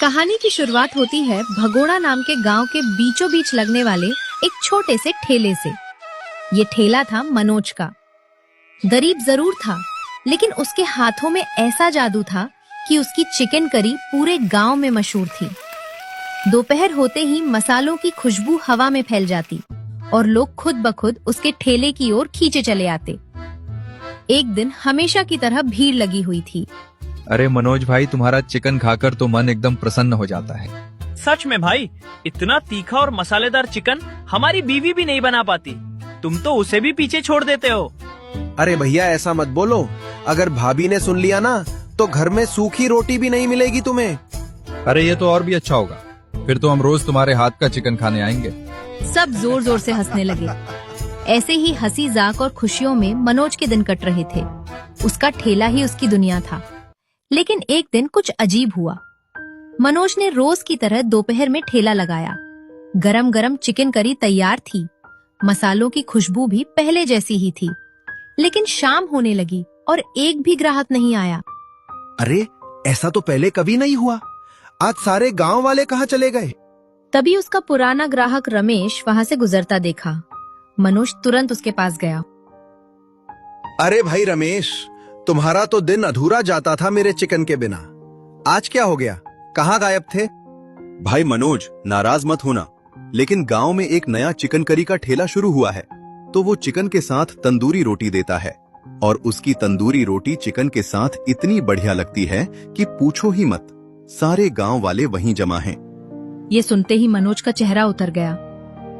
कहानी की शुरुआत होती है भगोड़ा नाम के गांव के बीचों बीच लगने वाले एक छोटे से ठेले से। ये ठेला था मनोज का। गरीब जरूर था, लेकिन उसके हाथों में ऐसा जादू था कि उसकी चिकन करी पूरे गांव में मशहूर थी। दोपहर होते ही मसालों की खुशबू हवा में फैल जाती और लोग खुद ब खुद उसके ठेले की ओर खींचे चले आते। एक दिन हमेशा की तरह भीड़ लगी हुई थी। अरे मनोज भाई, तुम्हारा चिकन खाकर तो मन एकदम प्रसन्न हो जाता है। सच में भाई, इतना तीखा और मसालेदार चिकन हमारी बीवी भी नहीं बना पाती। तुम तो उसे भी पीछे छोड़ देते हो। अरे भैया ऐसा मत बोलो, अगर भाभी ने सुन लिया ना तो घर में सूखी रोटी भी नहीं मिलेगी तुम्हें। अरे ये तो और भी अच्छा होगा, फिर तो हम रोज तुम्हारे हाथ का चिकन खाने आएंगे। सब जोर जोर से हंसने लगे। ऐसे ही हंसी जाक और खुशियों में मनोज के दिन कट रहे थे। उसका ठेला ही उसकी दुनिया था। लेकिन एक दिन कुछ अजीब हुआ। मनोज ने रोज की तरह दोपहर में ठेला लगाया। गरम गरम चिकन करी तैयार थी। मसालों की खुशबू भी पहले जैसी ही थी। लेकिन शाम होने लगी और एक भी ग्राहक नहीं आया। अरे ऐसा तो पहले कभी नहीं हुआ। आज सारे गांव वाले कहाँ चले गए? तभी उसका पुराना ग्राहक रमेश वहां से गुजरता देखा। मनोज तुरंत उसके पास गया। अरे भाई रमेश, तुम्हारा तो दिन अधूरा जाता था मेरे चिकन के बिना। आज क्या हो गया? कहाँ गायब थे? भाई मनोज, नाराज मत होना, लेकिन गांव में एक नया चिकन करी का ठेला शुरू हुआ है। तो वो चिकन के साथ तंदूरी रोटी देता है और उसकी तंदूरी रोटी चिकन के साथ इतनी बढ़िया लगती है कि पूछो ही मत। सारे गांव वाले वहीं जमा हैं। ये सुनते ही मनोज का चेहरा उतर गया।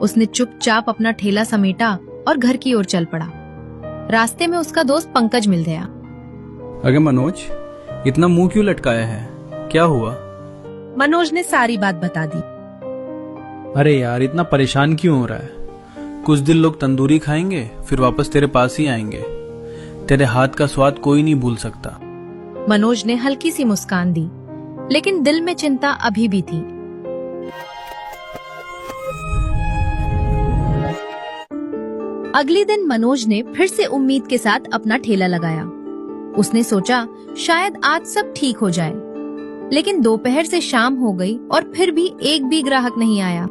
उसने चुपचाप अपना ठेला समेटा और घर की ओर चल पड़ा। रास्ते में उसका दोस्त पंकज मिल गया। अरे मनोज, इतना मुंह क्यों लटकाया है? क्या हुआ? मनोज ने सारी बात बता दी। अरे यार, इतना परेशान क्यों हो रहा है? कुछ दिन लोग तंदूरी खाएंगे, फिर वापस तेरे पास ही आएंगे। तेरे हाथ का स्वाद कोई नहीं भूल सकता। मनोज ने हल्की सी मुस्कान दी, लेकिन दिल में चिंता अभी भी थी। अगले दिन मनोज ने फिर से उम्मीद के साथ अपना ठेला लगाया। उसने सोचा शायद आज सब ठीक हो जाए। लेकिन दोपहर से शाम हो गई और फिर भी एक भी ग्राहक नहीं आया।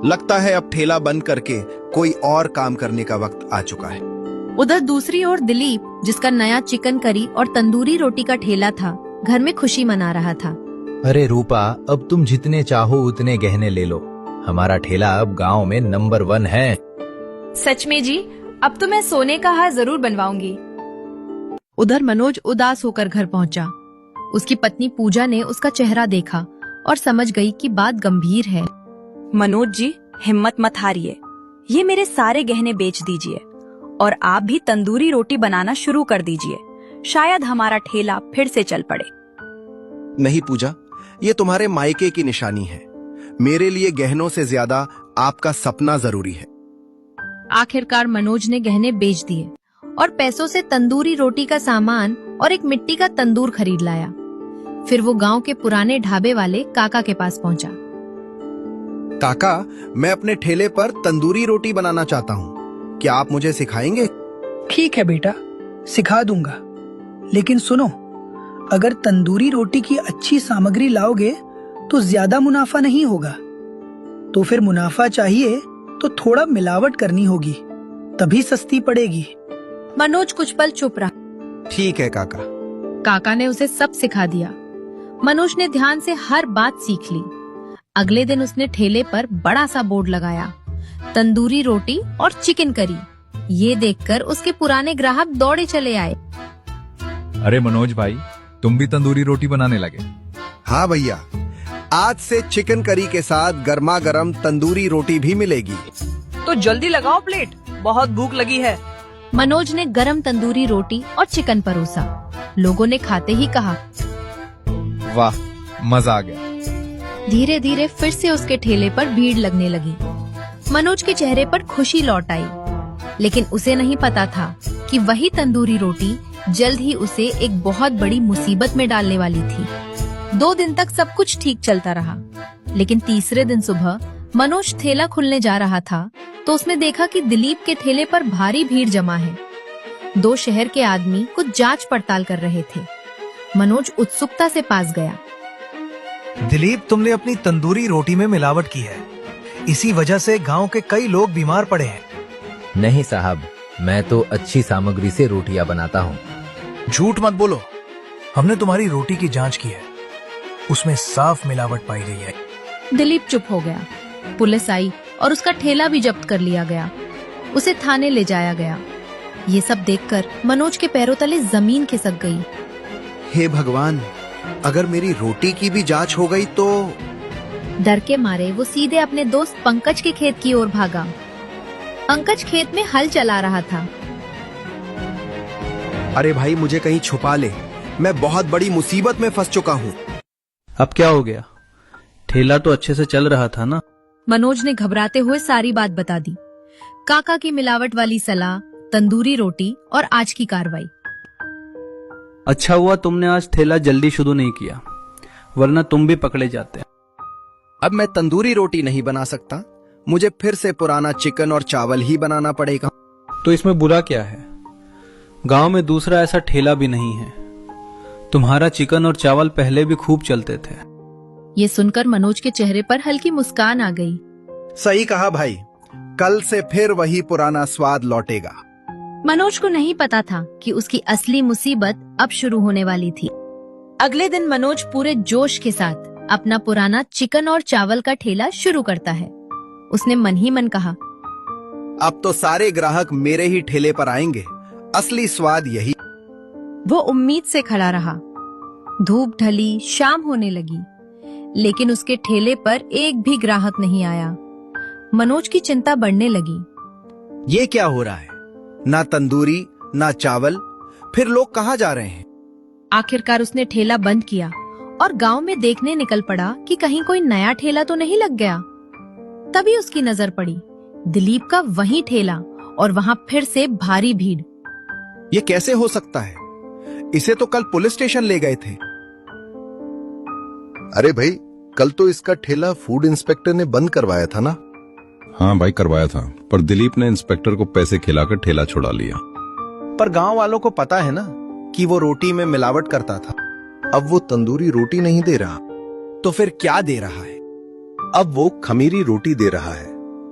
लगता है अब ठेला बंद करके कोई और काम करने का वक्त आ चुका है। उधर दूसरी ओर दिलीप, जिसका नया चिकन करी और तंदूरी रोटी का ठेला था, घर में खुशी मना रहा था। अरे रूपा, अब तुम जितने चाहो उतने गहने ले लो। हमारा ठेला अब गांव में नंबर 1 है। सच में जी, अब तो मैं सोने का हार जरूर बनवाऊंगी। उधर मनोज उदास होकर घर पहुंचा। उसकी पत्नी पूजा ने उसका चेहरा देखा और समझ गई कि बात गंभीर है। मनोज जी, हिम्मत मत हारिए। ये मेरे सारे गहने बेच दीजिए और आप भी तंदूरी रोटी बनाना शुरू कर दीजिए। शायद हमारा ठेला फिर से चल पड़े। नहीं पूजा, ये तुम्हारे मायके की निशानी है। मेरे लिए गहनों से ज्यादा आपका सपना जरूरी है। आखिरकार मनोज ने गहने बेच दिए और पैसों से तंदूरी रोटी का सामान और एक मिट्टी का तंदूर खरीद लाया। फिर वो गांव के पुराने ढाबे वाले काका के पास पहुंचा। काका, मैं अपने ठेले पर तंदूरी रोटी बनाना चाहता हूँ। क्या आप मुझे सिखाएंगे? ठीक है बेटा, सिखा दूंगा। लेकिन सुनो, अगर तंदूरी रोटी की अच्छी सामग्री लाओगे तो ज्यादा मुनाफा नहीं होगा। तो फिर मुनाफा चाहिए तो थोड़ा मिलावट करनी होगी, तभी सस्ती पड़ेगी। मनोज कुछ पल चुप रहा। ठीक है काका। काका ने उसे सब सिखा दिया। मनोज ने ध्यान से हर बात सीख ली। अगले दिन उसने ठेले पर बड़ा सा बोर्ड लगाया, तंदूरी रोटी और चिकन करी। ये देखकर उसके पुराने ग्राहक दौड़े चले आए। अरे मनोज भाई, तुम भी तंदूरी रोटी बनाने लगे? हाँ भैया, आज से चिकन करी के साथ गर्मा गर्म तंदूरी रोटी भी मिलेगी। तो जल्दी लगाओ प्लेट, बहुत भूख लगी है। मनोज ने गरम तंदूरी रोटी और चिकन परोसा। लोगों ने खाते ही कहा, वाह, मजा आ गया। धीरे धीरे फिर से उसके ठेले पर भीड़ लगने लगी। मनोज के चेहरे पर खुशी लौट आई, लेकिन उसे नहीं पता था कि वही तंदूरी रोटी जल्द ही उसे एक बहुत बड़ी मुसीबत में डालने वाली थी। 2 दिन तक सब कुछ ठीक चलता रहा, लेकिन तीसरे दिन सुबह मनोज ठेला खुलने जा रहा था तो उसने देखा कि दिलीप के ठेले पर भारी भीड़ जमा है। 2 शहर के आदमी कुछ जांच पड़ताल कर रहे थे। मनोज उत्सुकता से पास गया। दिलीप, तुमने अपनी तंदूरी रोटी में मिलावट की है। इसी वजह से गांव के कई लोग बीमार पड़े हैं। नहीं साहब, मैं तो अच्छी सामग्री से रोटियां बनाता हूँ। झूठ मत बोलो। हमने तुम्हारी रोटी की जांच की है, उसमें साफ मिलावट पाई गई है। दिलीप चुप हो गया। पुलिस आई और उसका ठेला भी जब्त कर लिया गया। उसे थाने ले जाया गया। ये सब देखकर मनोज के पैरों तले जमीन खिसक गई। हे भगवान, अगर मेरी रोटी की भी जांच हो गई तो। डर के मारे वो सीधे अपने दोस्त पंकज के खेत की ओर भागा। पंकज खेत में हल चला रहा था। अरे भाई, मुझे कहीं छुपा ले, मैं बहुत बड़ी मुसीबत में फंस चुका हूँ। अब क्या हो गया? ठेला तो अच्छे से चल रहा था ना? मनोज ने घबराते हुए सारी बात बता दी। काका की मिलावट वाली सलाह, तंदूरी रोटी और आज की कार्रवाई। अच्छा हुआ तुमने आज ठेला जल्दी शुरू नहीं किया, वरना तुम भी पकड़े जाते। अब मैं तंदूरी रोटी नहीं बना सकता, मुझे फिर से पुराना चिकन और चावल ही बनाना पड़ेगा। तो इसमें बुरा क्या है? गांव में दूसरा ऐसा ठेला भी नहीं है। तुम्हारा चिकन और चावल पहले भी खूब चलते थे। ये सुनकर मनोज के चेहरे पर हल्की मुस्कान आ गई। सही कहा भाई, कल से फिर वही पुराना स्वाद लौटेगा। मनोज को नहीं पता था कि उसकी असली मुसीबत अब शुरू होने वाली थी। अगले दिन मनोज पूरे जोश के साथ अपना पुराना चिकन और चावल का ठेला शुरू करता है। उसने मन ही मन कहा, अब तो सारे ग्राहक मेरे ही ठेले पर आएंगे, असली स्वाद यही। वो उम्मीद से खड़ा रहा। धूप ढली, शाम होने लगी, लेकिन उसके ठेले पर एक भी ग्राहक नहीं आया। मनोज की चिंता बढ़ने लगी। ये क्या हो रहा है? ना तंदूरी, ना चावल, फिर लोग कहाँ जा रहे हैं? आखिरकार उसने ठेला बंद किया और गांव में देखने निकल पड़ा कि कहीं कोई नया ठेला तो नहीं लग गया। तभी उसकी नजर पड़ी दिलीप का वही ठेला, और वहां फिर से भारी भीड़। ये कैसे हो सकता है? इसे तो कल पुलिस स्टेशन ले गए थे। अरे भाई, कल तो इसका ठेला फूड इंस्पेक्टर ने बंद करवाया था ना? हाँ भाई, करवाया था, पर दिलीप ने इंस्पेक्टर को पैसे खिलाकर ठेला छुड़ा लिया। पर गांव वालों को पता है ना कि वो रोटी में मिलावट करता था। अब वो तंदूरी रोटी नहीं दे रहा, तो फिर क्या दे रहा है? अब वो खमीरी रोटी दे रहा है,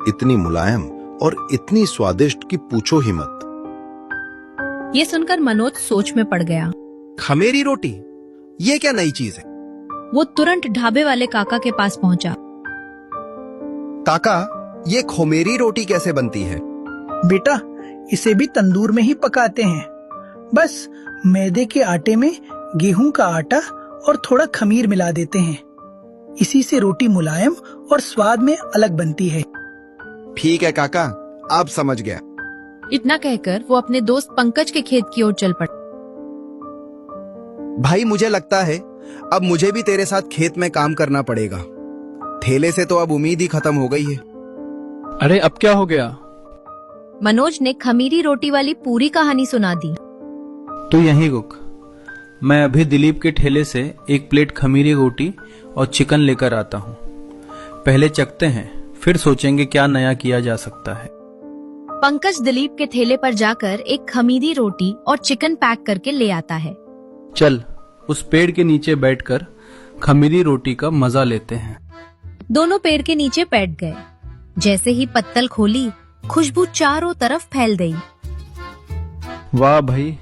इतनी मुलायम और इतनी स्वादिष्ट कि पूछो ही मत। ये सुनकर मनोज सोच में पड़ गया। खमीरी रोटी, ये क्या नई चीज है? वो तुरंत ढाबे वाले काका के पास पहुंचा। काका, ये खोमेरी रोटी कैसे बनती है? बेटा, इसे भी तंदूर में ही पकाते हैं। बस मैदे के आटे में गेहूं का आटा और थोड़ा खमीर मिला देते हैं। इसी से रोटी मुलायम और स्वाद में अलग बनती है। ठीक है काका, अब समझ गया। इतना कहकर वो अपने दोस्त पंकज के खेत की ओर चल पड़ा। भाई, मुझे लगता है अब मुझे भी तेरे साथ खेत में काम करना पड़ेगा। ठेले से तो अब उम्मीद ही खत्म हो गई है। अरे अब क्या हो गया? मनोज ने खमीरी रोटी वाली पूरी कहानी सुना दी। तू यहीं रुक, मैं अभी दिलीप के ठेले से एक प्लेट खमीरी रोटी और चिकन लेकर आता हूँ। पहले चखते हैं, फिर सोचेंगे क्या नया किया जा सकता है। पंकज दिलीप के ठेले पर जाकर एक खमीरी रोटी और चिकन पैक करके ले आता है। चल, उस पेड़ के नीचे बैठकर खमीरी रोटी का मजा लेते हैं। दोनों पेड़ के नीचे बैठ गए। जैसे ही पत्तल खोली, खुशबू चारों तरफ फैल गई। वाह भाई,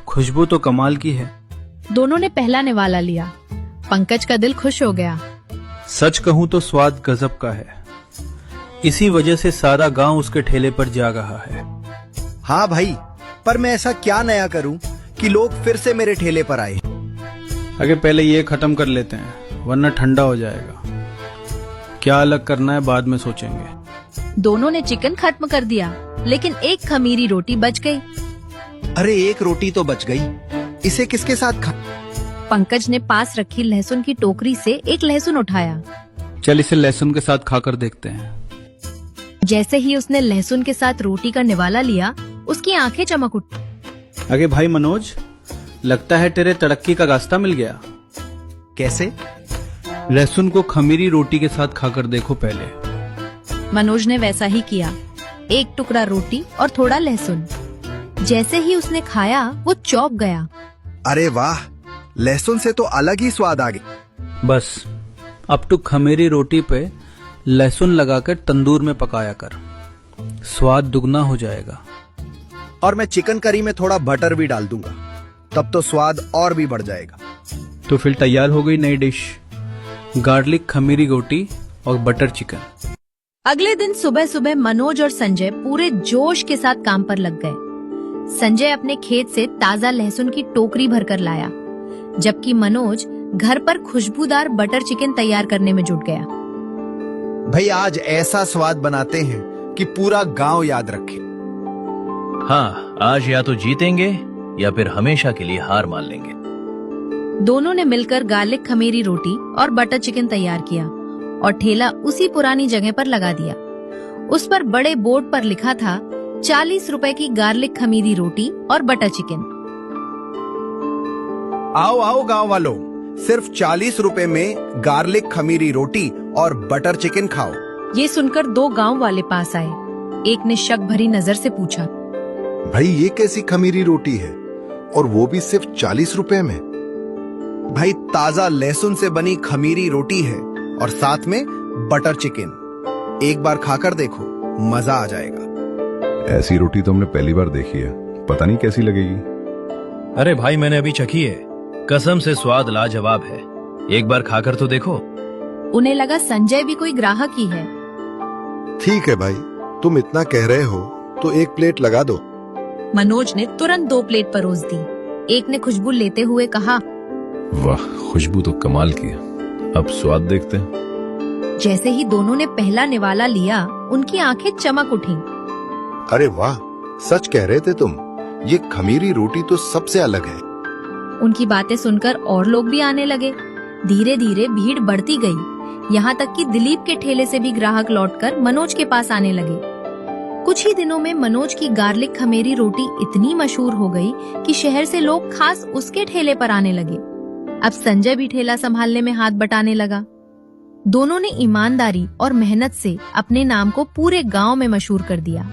खुशबू तो कमाल की है। दोनों ने पहला निवाला लिया। पंकज का दिल खुश हो गया। सच कहूँ तो स्वाद गजब का है। इसी वजह से सारा गांव उसके ठेले पर जा रहा है। हाँ भाई, पर मैं ऐसा क्या नया करूं कि लोग फिर से मेरे ठेले पर आए? अगर पहले ये खत्म कर लेते हैं, वरना ठंडा हो जाएगा। क्या अलग करना है बाद में सोचेंगे। दोनों ने चिकन खत्म कर दिया, लेकिन एक खमीरी रोटी बच गई। अरे, एक रोटी तो बच गई, इसे किसके साथ खा? पंकज ने पास रखी लहसुन की टोकरी से एक लहसुन उठाया। चल, इसे लहसुन के साथ खाकर देखते हैं। जैसे ही उसने लहसुन के साथ रोटी का निवाला लिया, उसकी आंखें चमक उठी। अरे भाई मनोज, लगता है तेरे तरक्की का रास्ता मिल गया। कैसे? लहसुन को खमीरी रोटी के साथ खाकर देखो पहले। मनोज ने वैसा ही किया। एक टुकड़ा रोटी और थोड़ा लहसुन। जैसे ही उसने खाया, वो चौंक गया। अरे वाह, लहसुन से तो अलग ही स्वाद आ गया। बस अब तो खमीरी रोटी पे लहसुन लगाकर तंदूर में पकाया कर, स्वाद दुगना हो जाएगा। और मैं चिकन करी में थोड़ा बटर भी डाल दूंगा, तब तो स्वाद और भी बढ़ जाएगा। तो फिर तैयार हो गई नई डिश, गार्लिक खमीरी रोटी और बटर चिकन। अगले दिन सुबह सुबह मनोज और संजय पूरे जोश के साथ काम पर लग गए। संजय अपने खेत से ताजा लहसुन की टोकरी भरकर लाया, जबकि मनोज घर पर खुशबूदार बटर चिकन तैयार करने में जुट गया। भाई आज ऐसा स्वाद बनाते हैं कि पूरा गांव याद रखे। हाँ, आज या तो जीतेंगे या फिर हमेशा के लिए हार मान लेंगे। दोनों ने मिलकर गार्लिक खमीरी रोटी और बटर चिकन तैयार किया और ठेला उसी पुरानी जगह पर लगा दिया। उस पर बड़े बोर्ड पर लिखा था 40 रुपए की गार्लिक खमीरी रोटी और बटर चिकन। आओ आओ गांव वालों, सिर्फ 40 रुपए में गार्लिक खमीरी रोटी और बटर चिकन खाओ। ये सुनकर दो गांव वाले पास आए। एक ने शक भरी नजर से पूछा, भाई ये कैसी खमीरी रोटी है और वो भी सिर्फ 40 रुपए में? भाई ताजा लहसुन से बनी खमीरी रोटी है और साथ में बटर चिकन। एक बार खाकर देखो, मजा आ जाएगा। ऐसी रोटी तो हमने पहली बार देखी है, पता नहीं कैसी लगेगी। अरे भाई मैंने अभी चखी है, कसम से स्वाद लाजवाब है, एक बार खाकर तो देखो। उन्हें लगा संजय भी कोई ग्राहक ही है। ठीक है भाई, तुम इतना कह रहे हो तो एक प्लेट लगा दो। मनोज ने तुरंत 2 प्लेट परोस दी। एक ने खुशबू लेते हुए कहा, वाह, खुशबू तो कमाल की है, अब स्वाद देखते हैं। जैसे ही दोनों ने पहला निवाला लिया, उनकी आंखें चमक उठी। अरे वाह, सच कह रहे थे तुम, ये खमीरी रोटी तो सबसे अलग है। उनकी बातें सुनकर और लोग भी आने लगे। धीरे धीरे भीड़ बढ़ती गई, यहाँ तक कि दिलीप के ठेले से भी ग्राहक लौटकर मनोज के पास आने लगे। कुछ ही दिनों में मनोज की गार्लिक खमीरी रोटी इतनी मशहूर हो गई कि शहर से लोग खास उसके ठेले पर आने लगे। अब संजय भी ठेला संभालने में हाथ बटाने लगा। दोनों ने ईमानदारी और मेहनत से अपने नाम को पूरे गांव में मशहूर कर दिया।